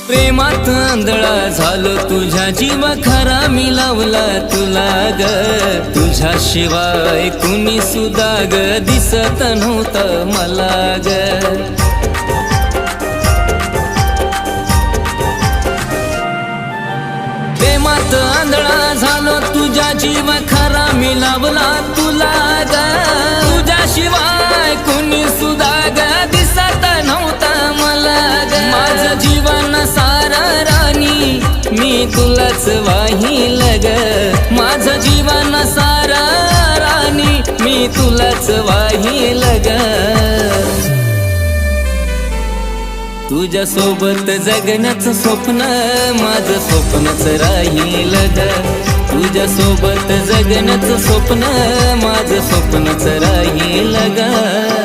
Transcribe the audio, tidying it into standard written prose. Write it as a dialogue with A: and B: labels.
A: प्रेमात आंधळा झालो तुझ्या जीव खरा मी लावला तुला ग तुझ्याशिवाय कुणी सुद्धा ग दिसत नव्हतं मला ग प्रेमात आंधळा झालो तुझ्या जीव खरा मी लावला तुला ग तुझ्याशिवाय कुणी सुद्धा ग दिसत नव्हतं मला ग माझं जीवन सारा राणी मी तुलाच वाहिल ग माझं जीवन सारा राणी मी तुलाच वाहिल ग तुझ्या सोबत जगण्याचं स्वप्न माझं स्वप्नच राहील ग तुझ्या सोबत जगण्याचं स्वप्न माझं स्वप्नच राहील ग